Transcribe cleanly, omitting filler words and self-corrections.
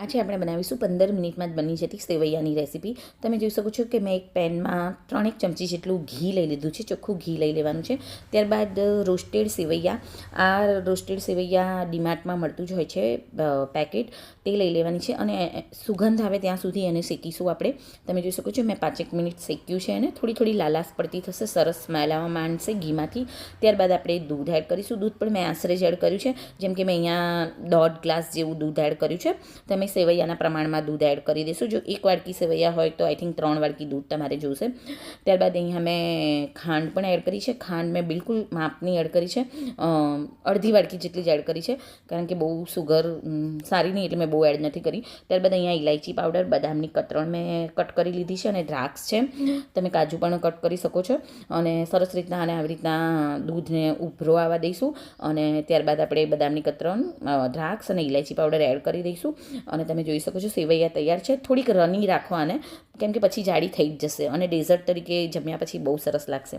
આજે આપણે બનાવીશું 15 મિનિટમાં જ બની જતી સેવૈયાની રેસીપી. તમે જોઈ શકો છો કે મેં એક પેનમાં 3 ચમચી જેટલું ઘી લઈ લીધું છે, ચોખ્ખું ઘી લઈ લેવાનું છે. ત્યારબાદ રોસ્ટેડ સેવૈયા, આ રોસ્ટેડ સેવૈયા ડીમાર્ટમાં મળતું જ હોય છે પેકેટ, તે લઈ લેવાની છે અને સુગંધ આવે ત્યાં સુધી એને શેકીશું આપણે. તમે જોઈ શકો છો મેં 5 મિનિટ શેક્યું છે અને થોડી થોડી લાલાશ પડતી થશે, સરસ સ્મેલ આવવા માંડશે ઘીમાંથી. ત્યારબાદ આપણે દૂધ એડ કરીશું. દૂધ પણ મેં આશરે જ એડ કર્યું છે, જેમ કે મેં અહીંયા 1.5 ગ્લાસ જેવું દૂધ એડ કર્યું છે. તમે સેવૈયાના પ્રમાણમાં દૂધ એડ કરી દેશો. જો 1 વાડકી સેવૈયા હોય તો આઈ થિંક 3 વાડકી દૂધ તમારે જોશે. ત્યારબાદ અહીંયા મેં ખાંડ પણ એડ કરી છે. ખાંડ મેં બિલકુલ માપની એડ કરી છે, અડધી વાડકી જેટલી જ એડ કરી છે, કારણ કે બહુ સુગર સારી નહીં એટલે મેં બહુ એડ નથી કરી. ત્યારબાદ અહીંયા ઇલાયચી પાવડર, બદામની કતરણ મેં કટ કરી લીધી છે અને દ્રાક્ષ છે, તમે કાજુ પણ કટ કરી શકો છો. અને સરસ રીતના અને આવી રીતના દૂધને ઉભરો આવવા દઈશું અને ત્યારબાદ આપણે બદામની કતરણ, દ્રાક્ષ અને ઇલાયચી પાવડર એડ કરી દઈશું. અને તમે જોઈ શકો છો સેવૈયા તૈયાર છે. થોડીક રની રાખવાને, કેમ કે પછી જાડી થઈ જ જશે અને ડેઝર્ટ તરીકે જમ્યા પછી બહુ સરસ લાગશે.